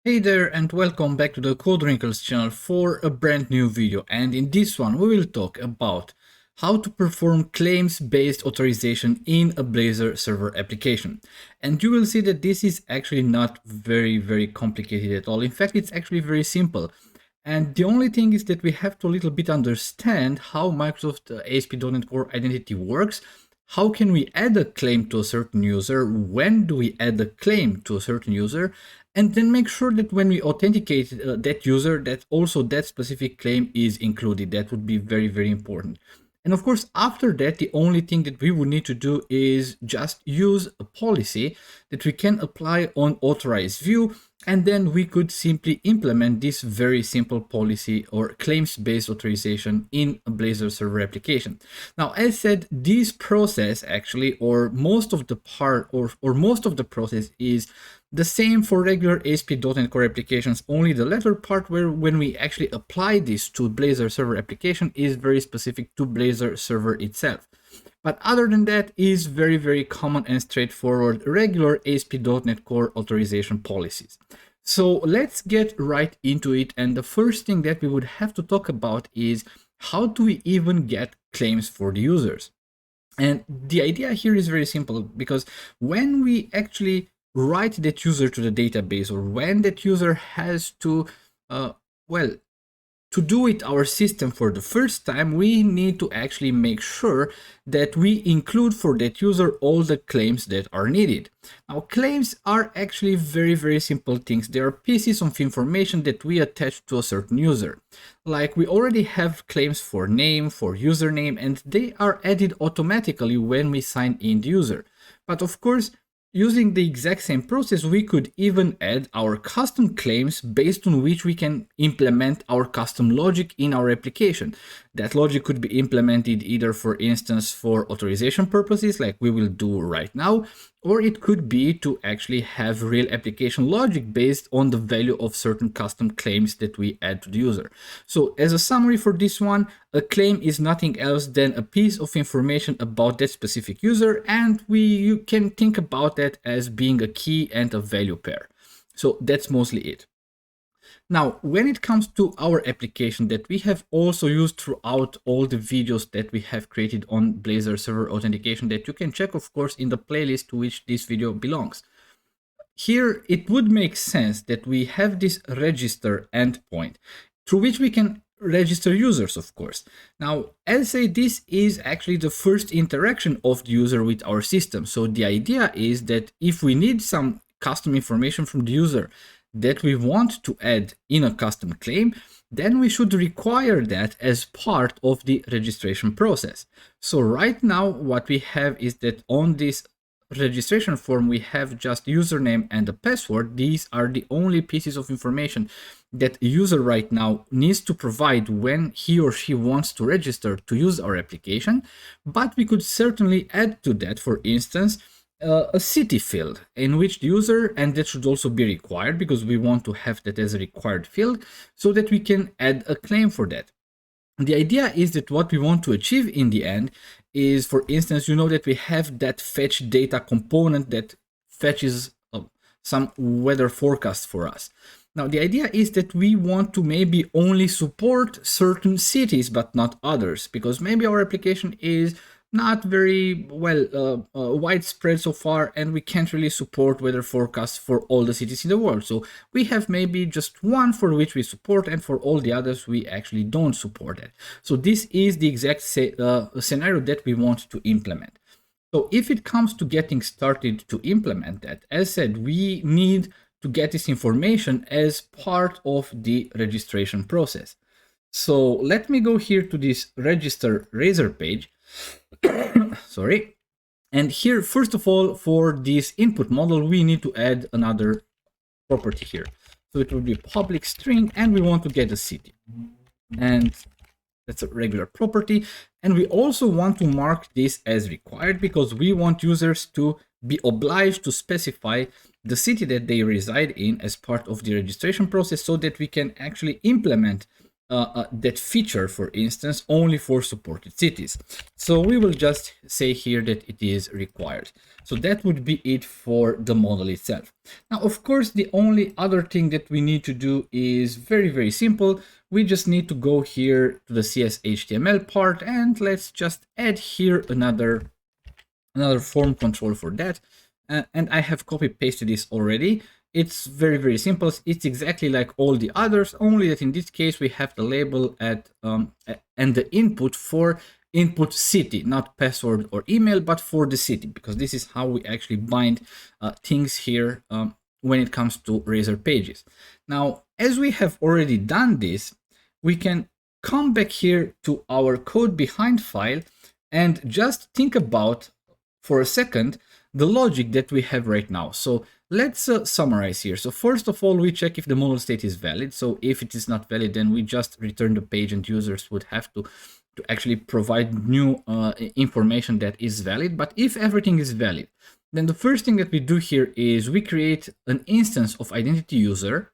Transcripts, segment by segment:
Hey there and welcome back to the Code Wrinkles channel for a brand new video, and in this one we will talk about how to perform claims-based authorization in a Blazor server application. And you will see that this is actually not very complicated at all. In fact, it's actually very simple. And the only thing is that we have to a little bit understand how Microsoft ASP.NET Core Identity works. How can we add a claim to a certain user? When do we add a claim to a certain user? And then make sure that when we authenticate that user, that also that specific claim is included. That would be very important. And of course, after that, the only thing that we would need to do is just use a policy that we can apply on AuthorizeView, and then we could simply implement this very simple policy or claims-based authorization in a Blazor server application. Now, as said, this process actually, or most of the part, or most of the process is the same for regular ASP.NET Core applications, only the latter part where when we actually apply this to Blazor server application is very specific to Blazor server itself. But other than that is very common and straightforward regular ASP.NET Core authorization policies. So let's get right into it, and the first thing that we would have to talk about is how do we even get claims for the users? And the idea here is very simple, because when we actually write that user to the database, or when that user has to, to do it our system for the first time, we need to actually make sure that we include for that user all the claims that are needed. Now, claims are actually very simple things. They are pieces of information that we attach to a certain user. Like we already have claims for name, for username, and they are added automatically when we sign in the user. But of course, using the exact same process, we could even add our custom claims based on which we can implement our custom logic in our application. That logic could be implemented either, for instance, for authorization purposes, like we will do right now, or it could be to actually have real application logic based on the value of certain custom claims that we add to the user. So as a summary for this one, a claim is nothing else than a piece of information about that specific user, and you can think about that as being a key and a value pair. So that's mostly it. Now, when it comes to our application that we have also used throughout all the videos that we have created on Blazor Server Authentication, that you can check, of course, in the playlist to which this video belongs. Here, it would make sense that we have this register endpoint through which we can register users, of course. Now, as I say, this is actually the first interaction of the user with our system. So the idea is that if we need some custom information from the user that we want to add in a custom claim, then we should require that as part of the registration process. So right now, what we have is that on this registration form, we have just username and a password. These are the only pieces of information that a user right now needs to provide when he or she wants to register to use our application. But we could certainly add to that, for instance, a city field in which the user, and that should also be required because we want to have that as a required field so that we can add a claim for that. The idea is that what we want to achieve in the end is, for instance, you know that we have that fetch data component that fetches some weather forecast for us. Now, the idea is that we want to maybe only support certain cities, but not others, because maybe our application is not very well widespread so far, and we can't really support weather forecasts for all the cities in the world. So we have maybe just one for which we support, and for all the others we actually don't support it. So this is the exact scenario that we want to implement. So if it comes to getting started to implement that, as said, we need to get this information as part of the registration process. So let me go here to this register Razor page. Sorry. And here, first of all, for this input model, we need to add another property here. So it will be public string, and we want to get a city. And that's a regular property. And we also want to mark this as required because we want users to be obliged to specify the city that they reside in as part of the registration process so that we can actually implement that feature, for instance, only for supported cities. So we will just say here that it is required. So that would be it for the model itself. Now, of course, the only other thing that we need to do is very, very simple. We just need to go here to the CS HTML part, and let's just add here another form control for that. And I have copy pasted this already. It's very, very simple. It's exactly like all the others, only that in this case we have the label at and the input for input city, not password or email, but for the city, because this is how we actually bind things here when it comes to Blazor pages. Now, as we have already done this, we can come back here to our code behind file and just think about for a second the logic that we have right now. So let's summarize here. So first of all, we check if the model state is valid. So if it is not valid, then we just return the page and users would have to actually provide new information that is valid. But if everything is valid, then the first thing that we do here is we create an instance of identity user.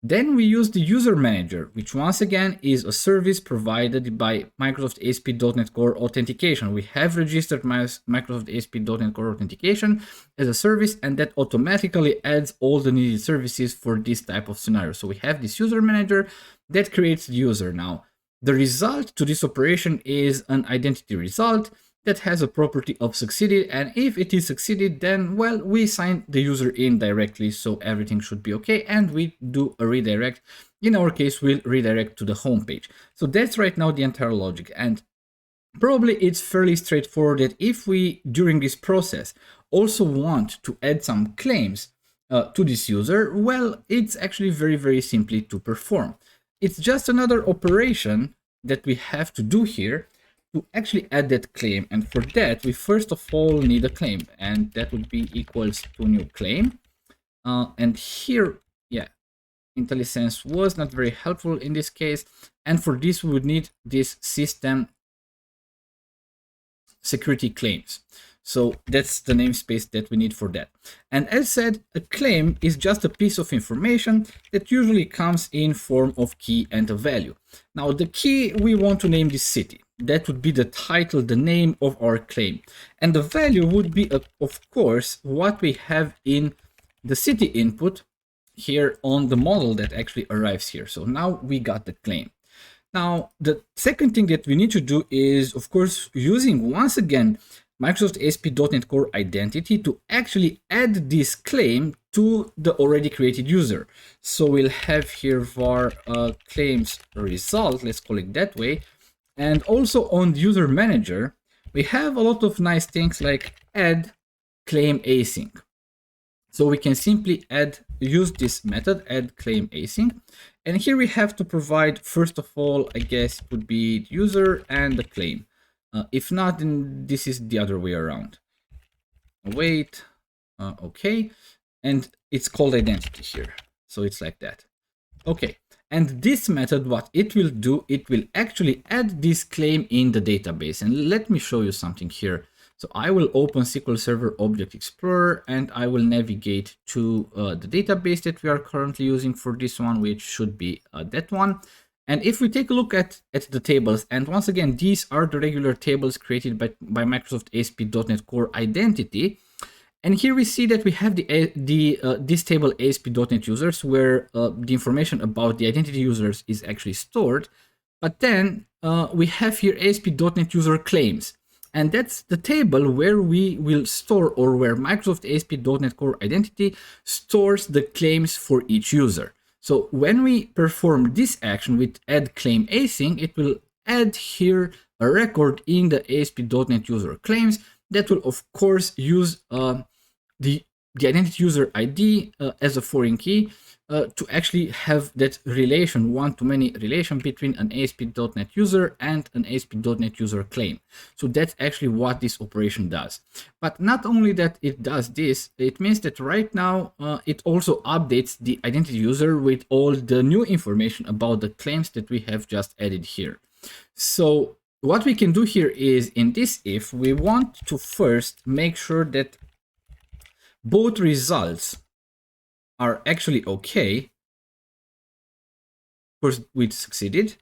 Then we use the user manager, which once again is a service provided by Microsoft ASP.NET Core Authentication. We have registered Microsoft ASP.NET Core Authentication as a service, and that automatically adds all the needed services for this type of scenario. So we have this user manager that creates the user. Now, the result to this operation is an identity result that has a property of succeeded, and if it is succeeded, then, well, we sign the user in directly, so everything should be okay, and we do a redirect. In our case, we'll redirect to the home page. So that's right now the entire logic, and probably it's fairly straightforward that if we, during this process, also want to add some claims to this user, well, it's actually very, very simply to perform. It's just another operation that we have to do here to actually add that claim, and for that we first of all need a claim, and that would be equals to new claim. And here, yeah, IntelliSense was not very helpful in this case, and for this we would need this system security claims. So that's the namespace that we need for that. And as said, a claim is just a piece of information that usually comes in form of key and a value. Now the key, we want to name this city. That would be the title, the name of our claim. And the value would be, of course, what we have in the city input here on the model that actually arrives here. So now we got the claim. Now, the second thing that we need to do is, of course, using once again Microsoft ASP.NET Core identity to actually add this claim to the already created user. So we'll have here var claims result, let's call it that way. And also on the user manager, we have a lot of nice things like add claim async. So we can simply use this method, add claim async. And here we have to provide, first of all, I guess it would be the user and the claim. If not, then this is the other way around. Wait, okay. And it's called identity here. So it's like that. Okay. And this method, what it will do, it will actually add this claim in the database. And let me show you something here. So I will open SQL Server Object Explorer and I will navigate to the database that we are currently using for this one, which should be that one. And if we take a look at the tables, and once again, these are the regular tables created by Microsoft ASP.NET Core Identity. And here we see that we have this table ASP.NET users, where the information about the identity users is actually stored. But then we have here ASP.NET user claims. And that's the table where we will store, or where Microsoft ASP.NET Core Identity stores the claims for each user. So when we perform this action with add claim async, it will add here a record in the ASP.NET user claims that will of course use the identity user ID as a foreign key to actually have that relation, one-to-many relation between an ASP.NET user and an ASP.NET user claim. So that's actually what this operation does. But not only that it does this, it means that right now it also updates the identity user with all the new information about the claims that we have just added here. So what we can do here is, in this if, we want to first make sure that both results are actually okay. course, we succeeded.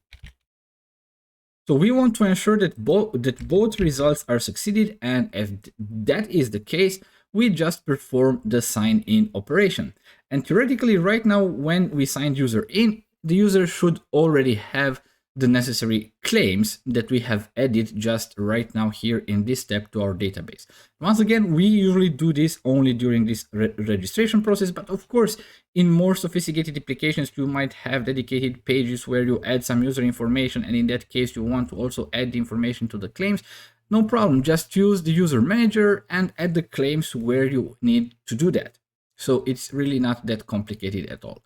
So we want to ensure that both results are succeeded, and if that is the case, we just perform the sign in operation. And theoretically, right now, when we sign user in, the user should already have the necessary claims that we have added just right now here in this step to our database. Once again, we usually do this only during this registration process, but of course, in more sophisticated applications, you might have dedicated pages where you add some user information, and in that case, you want to also add the information to the claims. No problem, just use the user manager and add the claims where you need to do that. So it's really not that complicated at all.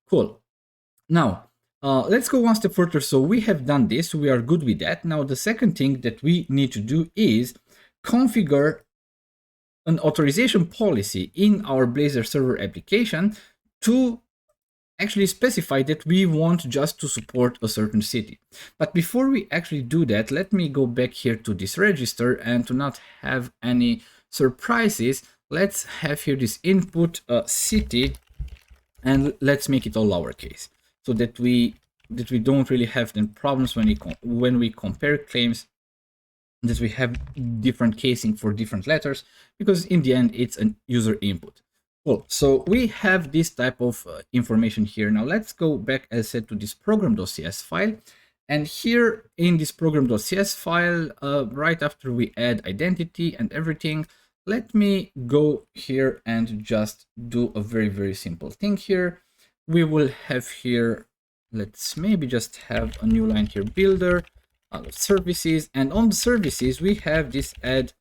Cool. Now, let's go one step further. So we have done this, we are good with that. Now, the second thing that we need to do is configure an authorization policy in our Blazor Server application to actually specify that we want just to support a certain city. But before we actually do that, let me go back here to this register, and to not have any surprises, let's have here this input city, and let's make it all lowercase, so that we don't really have any problems when we compare claims, that we have different casing for different letters, because in the end it's a user input. Cool. So we have this type of information here. Now let's go back, as I said, to this program.cs file. And here in this program.cs file, right after we add identity and everything, let me go here and just do a very, very simple thing here. We will have here, let's maybe just have a new line here, builder, services, and on the services, we have this add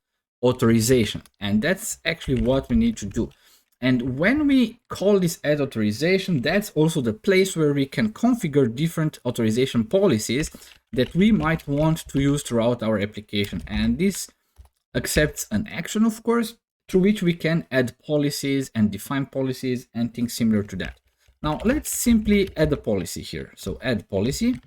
authorization, and that's actually what we need to do. And when we call this add authorization, that's also the place where we can configure different authorization policies that we might want to use throughout our application. And this accepts an action, of course, through which we can add policies and define policies and things similar to that. Now, let's simply add a policy here. So add policy.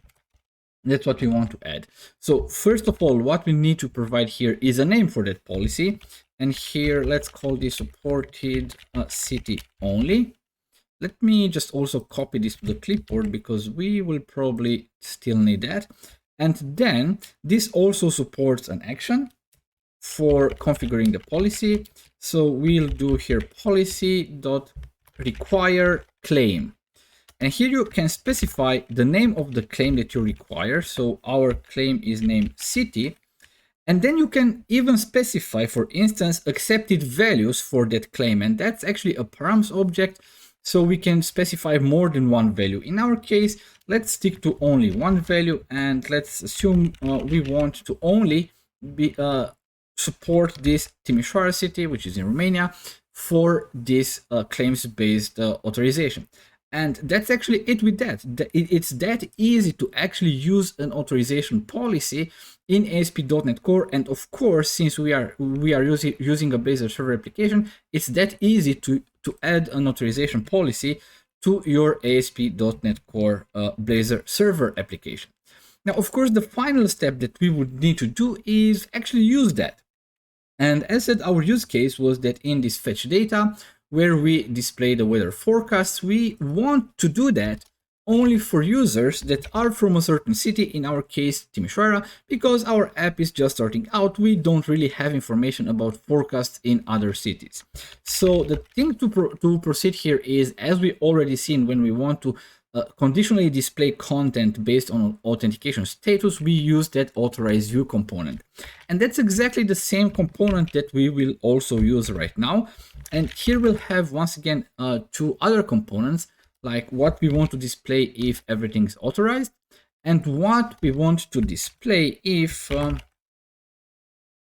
That's what we want to add. So first of all, what we need to provide here is a name for that policy. And here, let's call this supported city only. Let me just also copy this to the clipboard, because we will probably still need that. And then this also supports an action for configuring the policy. So we'll do here policy.require claim. And here you can specify the name of the claim that you require. So our claim is named city. And then you can even specify, for instance, accepted values for that claim. And that's actually a params object. So we can specify more than one value. In our case, let's stick to only one value. And let's assume we want to only support this Timișoara city, which is in Romania, for this claims-based authorization. And that's actually it with that. It's that easy to actually use an authorization policy in ASP.NET Core. And of course, since we are using a Blazor Server application, it's that easy to add an authorization policy to your ASP.NET Core Blazor Server application. Now, of course, the final step that we would need to do is actually use that. And as said, our use case was that in this fetch data, where we display the weather forecasts, we want to do that only for users that are from a certain city, in our case Timișoara, because our app is just starting out. We don't really have information about forecasts in other cities. So the thing to proceed here is, as we already seen, when we want to conditionally display content based on authentication status, we use that AuthorizeView component. And that's exactly the same component that we will also use right now. And here we'll have, once again, two other components, like what we want to display if everything is authorized, and what we want to display if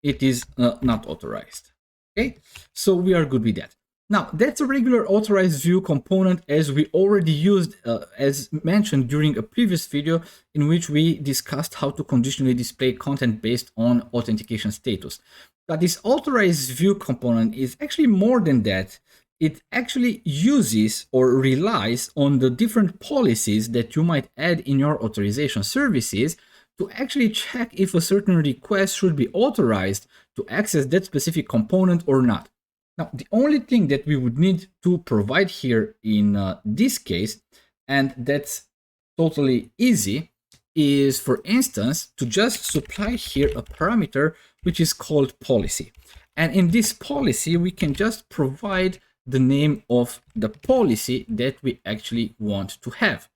it is not authorized. Okay, so we are good with that. Now, that's a regular AuthorizeView component, as we already used, as mentioned during a previous video, in which we discussed how to conditionally display content based on authentication status. But this AuthorizeView component is actually more than that. It actually uses or relies on the different policies that you might add in your authorization services to actually check if a certain request should be authorized to access that specific component or not. Now, the only thing that we would need to provide here in this case, and that's totally easy is, for instance, to just supply here a parameter which is called policy. And in this policy, we can just provide the name of the policy that we actually want to have.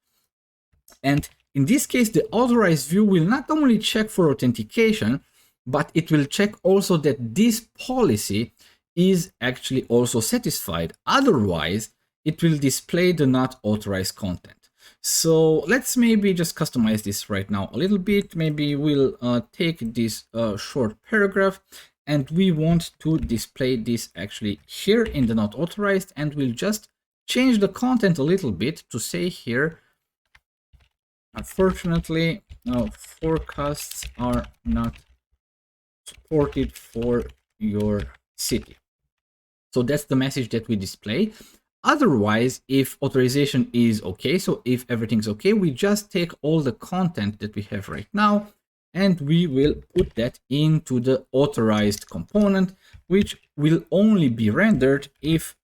And in this case, the authorized view will not only check for authentication, but it will check also that this policy is actually also satisfied. Otherwise, it will display the not authorized content. So let's maybe just customize this right now a little bit. Maybe we'll take this short paragraph and we want to display this actually here in the not authorized, and we'll just change the content a little bit to say here, unfortunately, forecasts are not supported for your city. So that's the message that we display. Otherwise, if authorization is okay, so if everything's okay, we just take all the content that we have right now and we will put that into the authorized component, which will only be rendered if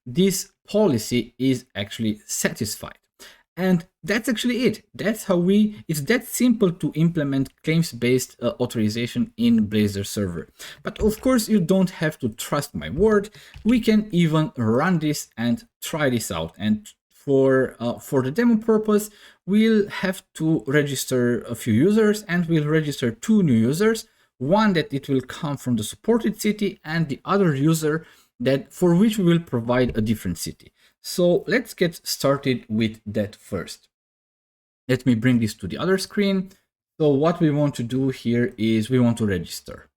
this policy is actually satisfied. And that's actually it. That's how it's that simple to implement claims-based authorization in Blazor Server. But of course, you don't have to trust my word. We can even run this and try this out. And for the demo purpose, we'll have to register a few users, and we'll register 2 new users. One that it will come from the supported city, and the other user that for which we will provide a different city. So let's get started with that first. Let me bring this to the other screen. So what we want to do here is we want to register.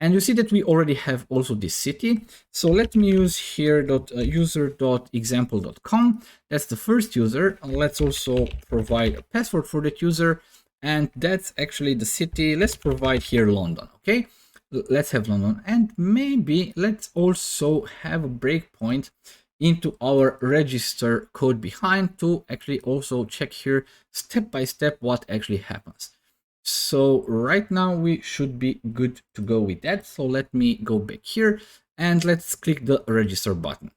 And you see that we already have also this city. So let me use here user.example.com. That's the first user. Let's also provide a password for that user. And that's actually the city. Let's provide here London, okay? Let's have London. And maybe let's also have a breakpoint into our register code behind to actually also check here step by step what actually happens. So right now we should be good to go with that. So let me go back here and let's click the register button.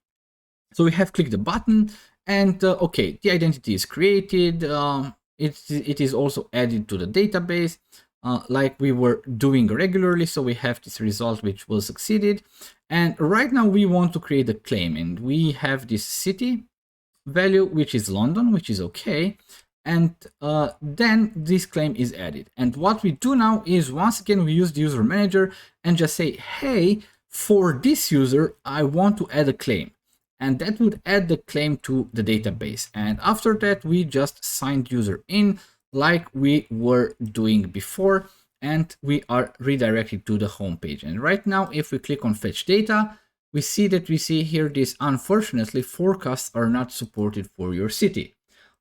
So we have clicked the button and okay, the identity is created. It is also added to the database like we were doing regularly. So we have this result which was succeeded. And right now we want to create a claim, and we have this city value, which is London, which is okay. And then this claim is added. And what we do now is, once again, we use the user manager and just say, hey, for this user, I want to add a claim. And that would add the claim to the database. And after that, we just signed user in like we were doing before. And we are redirected to the home page. And right now, if we click on fetch data, we see here this, unfortunately, forecasts are not supported for your city.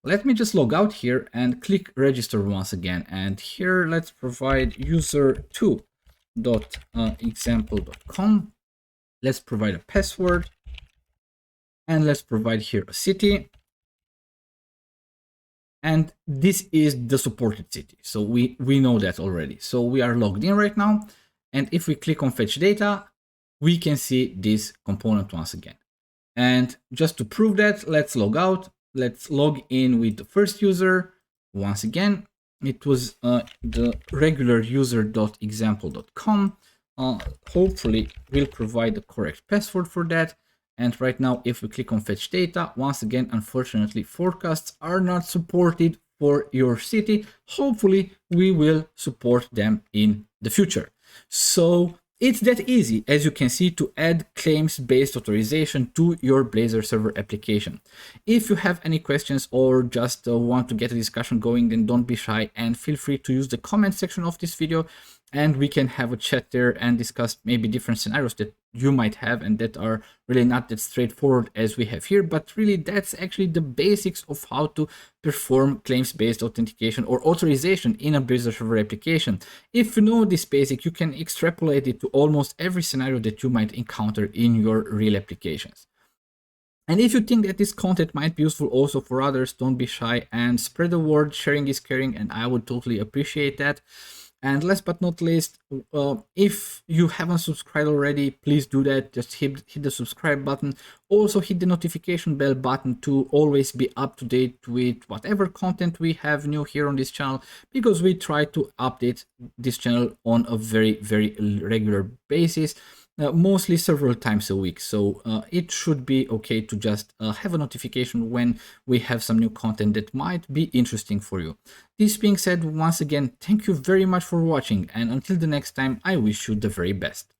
Let me just log out here and click register once again. And here, let's provide user2.example.com. Let's provide a password. And let's provide here a city. And this is the supported city. So we know that already. So we are logged in right now. And if we click on fetch data, we can see this component once again. And just to prove that, let's log out. Let's log in with the first user. Once again, it was the regular user.example.com. Hopefully we'll provide the correct password for that. And right now, if we click on fetch data, once again, unfortunately, forecasts are not supported for your city. Hopefully, we will support them in the future. So it's that easy, as you can see, to add claims-based authorization to your Blazor Server application. If you have any questions or just want to get a discussion going, then don't be shy and feel free to use the comment section of this video, and we can have a chat there and discuss maybe different scenarios that you might have and that are really not that straightforward as we have here, but really that's actually the basics of how to perform claims-based authentication or authorization in a Blazor Server application. If you know this basic, you can extrapolate it to almost every scenario that you might encounter in your real applications. And if you think that this content might be useful also for others, don't be shy and spread the word. Sharing is caring, and I would totally appreciate that. And last but not least, if you haven't subscribed already, please do that. Just hit the subscribe button. Also hit the notification bell button to always be up to date with whatever content we have new here on this channel, because we try to update this channel on a very regular basis. Mostly several times a week, so it should be okay to just have a notification when we have some new content that might be interesting for you. This being said, once again, thank you very much for watching, and until the next time, I wish you the very best.